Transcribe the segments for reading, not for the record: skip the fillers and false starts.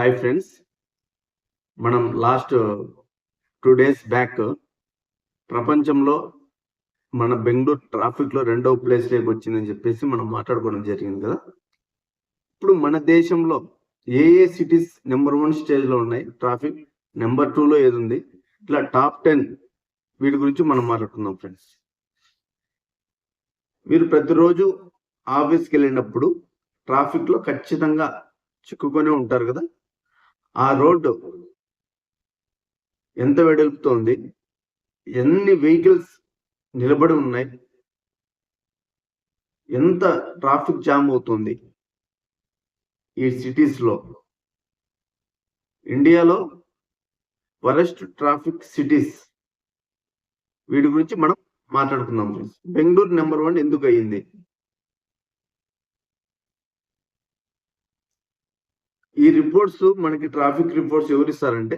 Hi friends, మనం last 2 days back ప్రపంచంలో మన బెంగళూరు ట్రాఫిక్లో 2వ ప్లేస్లోకి వచ్చిందని చెప్పేసి మనం మాట్లాడుకోవడం జరిగింది కదా. ఇప్పుడు మన దేశంలో ఏ సిటీస్ నెంబర్ 1 స్టేజ్లో ఉన్నాయి, ట్రాఫిక్ నెంబర్ 2లో ఏది ఉంది, ఇట్లా టాప్ 10 వీటి గురించి మనం మాట్లాడుకుందాం ఫ్రెండ్స్. మీరు ప్రతిరోజు ఆఫీస్కి వెళ్ళినప్పుడు ట్రాఫిక్లో ఖచ్చితంగా చిక్కుకొని ఉంటారు కదా. ఆ రోడ్డు ఎంత వెడల్పుతోంది, ఎన్ని వెహికల్స్ నిలబడి ఉన్నాయి, ఎంత ట్రాఫిక్ జామ్ అవుతుంది ఈ సిటీస్లో. ఇండియాలో వరస్ట్ ట్రాఫిక్ సిటీస్ వీటి గురించి మనం మాట్లాడుకుందాం ఫ్రెండ్స్. బెంగళూరు నెంబర్ 1 ఎందుకు అయ్యింది? ఈ రిపోర్ట్స్ మనకి ట్రాఫిక్ రిపోర్ట్స్ ఎవరు ఇస్తారంటే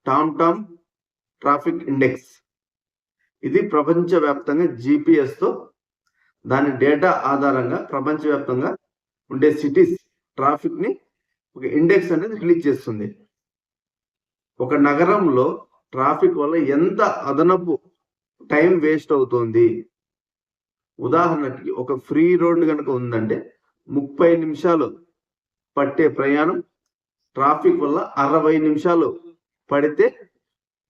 టామ్ ట్రాఫిక్ ఇండెక్స్. ఇది ప్రపంచవ్యాప్తంగా జిపిఎస్తో దాని డేటా ఆధారంగా ప్రపంచవ్యాప్తంగా ఉండే సిటీస్ ట్రాఫిక్ని ఒక ఇండెక్స్ అనేది రిలీజ్ చేస్తుంది. ఒక నగరంలో ట్రాఫిక్ వల్ల ఎంత అదనపు టైం వేస్ట్ అవుతుంది. ఉదాహరణకి ఒక ఫ్రీ రోడ్డు కనుక ఉందంటే 30 నిమిషాలు పట్టే ప్రయాణం ట్రాఫిక్ వల్ల 60 నిమిషాలు పడితే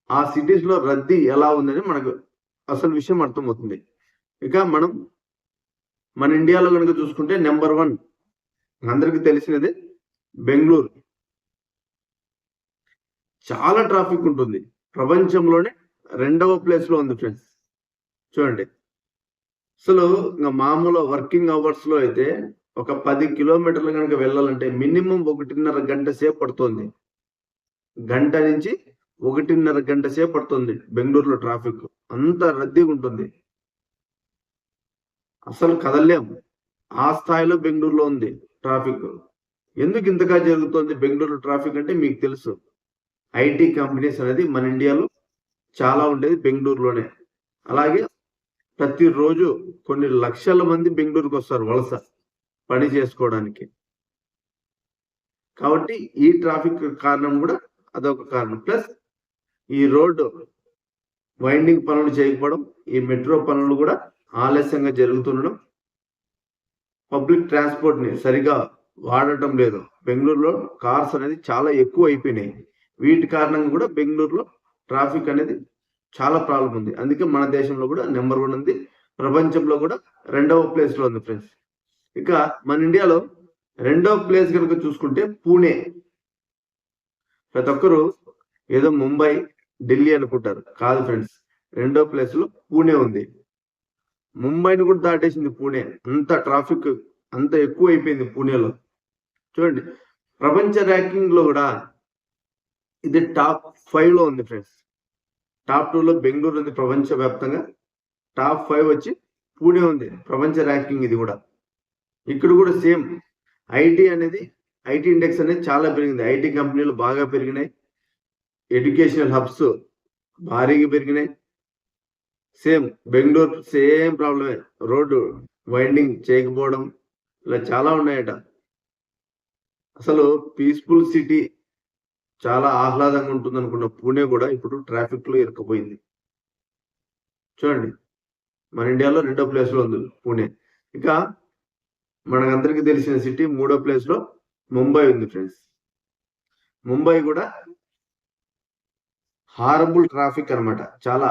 ఆ సిటీస్లో రద్దీ ఎలా ఉందని మనకు అసలు విషయం అర్థమవుతుంది. ఇక మన ఇండియాలో కనుక చూసుకుంటే నెంబర్ 1 అందరికి తెలిసినదే బెంగళూరు. చాలా ట్రాఫిక్ ఉంటుంది, ప్రపంచంలోనే 2వ ప్లేస్లో ఉంది ఫ్రెండ్స్. చూడండి, అసలు ఇంకా మామూలు వర్కింగ్ అవర్స్లో అయితే ఒక 10 కిలోమీటర్లు కనుక వెళ్ళాలంటే మినిమం 1.5 గంట సేపు పడుతుంది. గంట నుంచి 1.5 గంట సేపు పడుతుంది బెంగళూరులో ట్రాఫిక్. అంత రద్దీగా ఉంటుంది, అసలు కదలేం. ఆ స్థాయిలో బెంగళూరులో ఉంది ట్రాఫిక్. ఎందుకు ఇంతగా జరుగుతుంది బెంగళూరు ట్రాఫిక్ అంటే మీకు తెలుసు, ఐటీ కంపెనీస్ అనేది మన ఇండియాలో చాలా ఉండేది బెంగళూరులోనే. అలాగే ప్రతిరోజు కొన్ని లక్షల మంది బెంగళూరుకు వస్తారు వలస పని చేసుకోవడానికి. కాబట్టి ఈ ట్రాఫిక్ కారణం కూడా అదొక కారణం. ప్లస్ ఈ రోడ్డు వైండింగ్ పనులు చేయకపోవడం, ఈ మెట్రో పనులు కూడా ఆలస్యంగా జరుగుతుండడం, పబ్లిక్ ట్రాన్స్పోర్ట్ని సరిగా వాడటం లేదు. బెంగళూరులో కార్స్ అనేది చాలా ఎక్కువ అయిపోయినాయి. వీటి కారణంగా కూడా బెంగళూరులో ట్రాఫిక్ అనేది చాలా ప్రాబ్లం ఉంది. అందుకే మన దేశంలో కూడా నెంబర్ 1 ఉంది, ప్రపంచంలో కూడా 2వ ప్లేస్లో ఉంది ఫ్రెండ్స్. ఇక మన ఇండియాలో 2వ ప్లేస్ కనుక చూసుకుంటే పూణే. ప్రతి ఒక్కరు ఏదో ముంబై, ఢిల్లీ అనుకుంటారు, కాదు ఫ్రెండ్స్. 2వ ప్లేస్లో పూణే ఉంది. ముంబైని కూడా దాటేసింది పూణే. అంత ట్రాఫిక్ అంత ఎక్కువ అయిపోయింది పూణేలో. చూడండి, ప్రపంచ ర్యాంకింగ్లో కూడా ఇది టాప్ 5లో ఉంది ఫ్రెండ్స్. టాప్ 2లో బెంగళూరు ఉంది ప్రపంచవ్యాప్తంగా, టాప్ 5 వచ్చి పూణే ఉంది ప్రపంచ ర్యాంకింగ్. ఇది కూడా ఇక్కడ కూడా సేమ్ ఐటీ ఇండెక్స్ అనేది చాలా పెరిగింది. ఐటీ కంపెనీలు బాగా పెరిగినాయి, ఎడ్యుకేషనల్ హబ్స్ భారీగా పెరిగినాయి. సేమ్ బెంగళూరు సేమ్ ప్రాబ్లమే, రోడ్డు వైండింగ్ చేయకపోవడం, ఇలా చాలా ఉన్నాయట. అసలు పీస్ఫుల్ సిటీ, చాలా ఆహ్లాదంగా ఉంటుంది అనుకున్న పూణే కూడా ఇప్పుడు ట్రాఫిక్లో ఇరుక్కుపోయింది. చూడండి, మన ఇండియాలో 2వ ప్లేస్లో ఉంది పూణే. ఇక మనకందరికీ తెలిసిన సిటీ 3వ ప్లేస్లో ముంబై ఉంది ఫ్రెండ్స్. ముంబై కూడా హారబుల్ ట్రాఫిక్ అనమాట. చాలా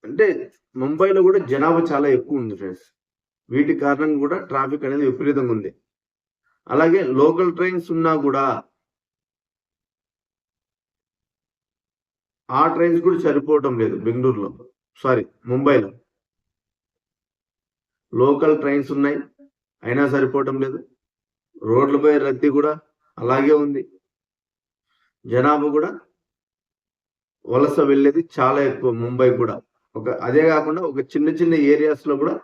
అంటే ముంబైలో కూడా జనాభా చాలా ఎక్కువ ఉంది ఫ్రెండ్స్. వీటి కారణంగా కూడా ట్రాఫిక్ అనేది విపరీతంగా ఉంది. అలాగే లోకల్ ట్రైన్స్ ఉన్నా కూడా ఆ ట్రైన్స్ కూడా సరిపోవటం లేదు బెంగళూరులో, ముంబైలో. లోకల్ ట్రైన్స్ ఉన్నాయి, అయినా సరిపోవటం లేదు. రోడ్లపై రద్దీ కూడా అలాగే ఉంది. జనాభా కూడా వలస వెళ్ళేది చాలా ఎక్కువ ముంబై కూడా. అదే కాకుండా ఒక చిన్న ఏరియాస్లో కూడా,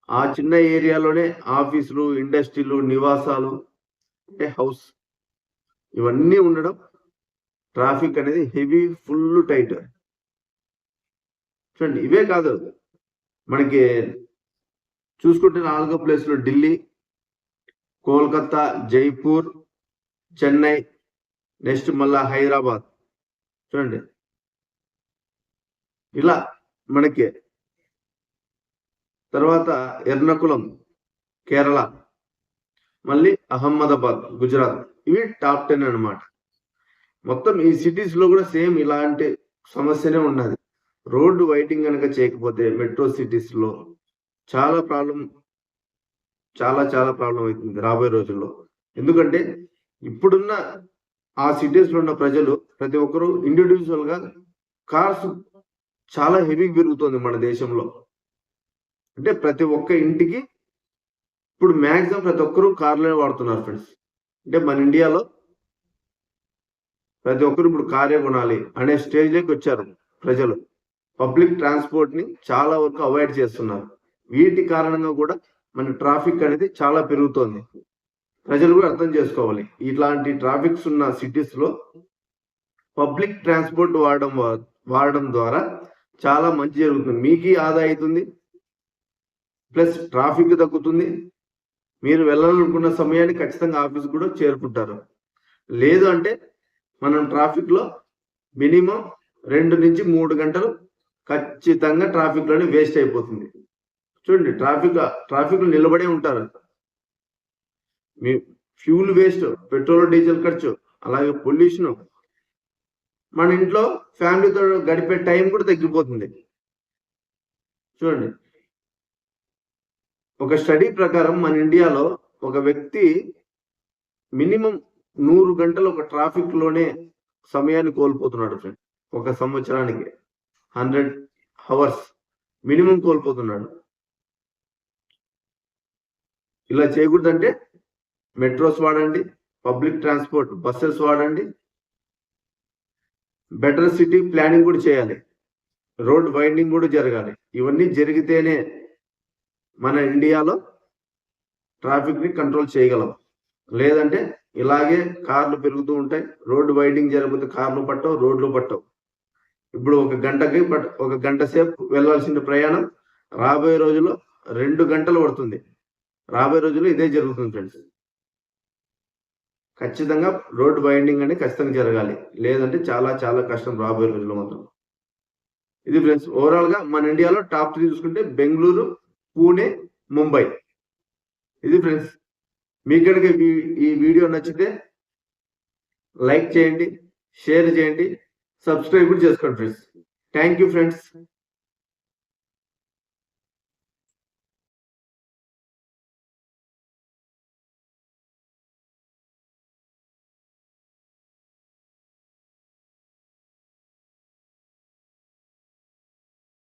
ఆ చిన్న ఏరియాలోనే ఆఫీసులు, ఇండస్ట్రీలు, నివాసాలు, అంటే హౌస్, ఇవన్నీ ఉండడం ట్రాఫిక్ అనేది హెవీ, ఫుల్ టైట్. చూడండి, ఇవే కాదు, మనకి చూసుకుంటే 4వ ప్లేస్లో ఢిల్లీ, కోల్కతా, జైపూర్, చెన్నై, నెక్స్ట్ మళ్ళా హైదరాబాద్. చూడండి ఇలా మనకి తర్వాత ఎర్నాకుళం కేరళ, మళ్ళీ అహ్మదాబాద్ గుజరాత్. ఇవి టాప్ 10 అన్నమాట. మొత్తం ఈ సిటీస్ లో కూడా సేమ్ ఇలాంటి సమస్యనే ఉన్నది. రోడ్డు వైడింగ్ కనుక చేయకపోతే మెట్రో సిటీస్ లో చాలా ప్రాబ్లం అవుతుంది రాబోయే రోజుల్లో. ఎందుకంటే ఇప్పుడున్న ఆ సిటీస్ లో ఉన్న ప్రజలు ప్రతి ఒక్కరు ఇండివిజువల్ గా కార్స్ చాలా హెవీ పెరుగుతుంది మన దేశంలో. అంటే ప్రతి ఒక్క ఇంటికి ఇప్పుడు మ్యాక్సిమం ప్రతి ఒక్కరు కార్లే వాడుతున్నారు ఫ్రెండ్స్. అంటే మన ఇండియాలో ప్రతి ఒక్కరు ఇప్పుడు కారే కొనాలి అనే స్టేజ్లోకి వచ్చారు ప్రజలు. పబ్లిక్ ట్రాన్స్పోర్ట్ ని చాలా వరకు అవాయిడ్ చేస్తున్నారు. వీటి కారణంగా కూడా మన ట్రాఫిక్ అనేది చాలా పెరుగుతోంది. ప్రజలు కూడా అర్థం చేసుకోవాలి. ఇట్లాంటి ట్రాఫిక్స్ ఉన్న సిటీస్ లో పబ్లిక్ ట్రాన్స్పోర్ట్ వాడడం ద్వారా చాలా మంచి జరుగుతుంది. మీకు ఆదా అవుతుంది, ప్లస్ ట్రాఫిక్ తగ్గుతుంది. మీరు వెళ్ళాలనుకున్న సమయాన్ని ఖచ్చితంగా ఆఫీస్ కూడా చేరుకుంటారు. లేదు అంటే మనం ట్రాఫిక్ లో మినిమం 2 నుంచి 3 గంటలు ఖచ్చితంగా ట్రాఫిక్ లోనే వేస్ట్ అయిపోతుంది. చూడండి ట్రాఫిక్ లో నిలబడే ఉంటారు. మీ ఫ్యూల్ వేస్ట్, పెట్రోల్ డీజిల్ ఖర్చు, అలాగే పొల్యూషన్, మన ఇంట్లో ఫ్యామిలీతో గడిపే టైం కూడా తగ్గిపోతుంది. చూడండి ఒక స్టడీ ప్రకారం మన ఇండియాలో ఒక వ్యక్తి మినిమం 100 గంటలు ఒక ట్రాఫిక్ లోనే సమయాన్ని కోల్పోతున్నాడు ఫ్రెండ్. ఒక సంవత్సరానికి 100 అవర్స్ మినిమం కోల్పోతున్నాడు. ఇలా చేయకూడదంటే మెట్రోస్ వాడండి, పబ్లిక్ ట్రాన్స్పోర్ట్ బస్సెస్ వాడండి, బెటర్ సిటీ ప్లానింగ్ కూడా చేయాలి, రోడ్ వైండింగ్ కూడా జరగాలి. ఇవన్నీ జరిగితేనే మన ఇండియాలో ట్రాఫిక్ ని కంట్రోల్ చేయగలం. లేదంటే ఇలాగే కార్లు పెరుగుతూ ఉంటాయి. రోడ్డు వైండింగ్ జరిగితే కార్లు పట్టవు, రోడ్లు పట్టవు. ఇప్పుడు ఒక గంట సేపు వెళ్ళాల్సిన ప్రయాణం రాబోయే రోజుల్లో 2 గంటలు పడుతుంది. రాబోయే రోజుల్లో ఇదే జరుగుతుంది ఫ్రెండ్స్. ఖచ్చితంగా రోడ్ వైండింగ్ అనేది ఖచ్చితంగా జరగాలి. లేదంటే చాలా కష్టం రాబోయే రోజుల్లో మాత్రం. ఇది ఫ్రెండ్స్ ఓవరాల్ గా మన ఇండియాలో టాప్ 3 చూసుకుంటే బెంగళూరు, పూణే, ముంబై. ఇది ఫ్రెండ్స్. మీకు కనుక ఈ వీడియో నచ్చితే లైక్ చేయండి, షేర్ చేయండి, సబ్స్క్రైబ్ కూడా చేసుకోండి ఫ్రెండ్స్. Thank you friends.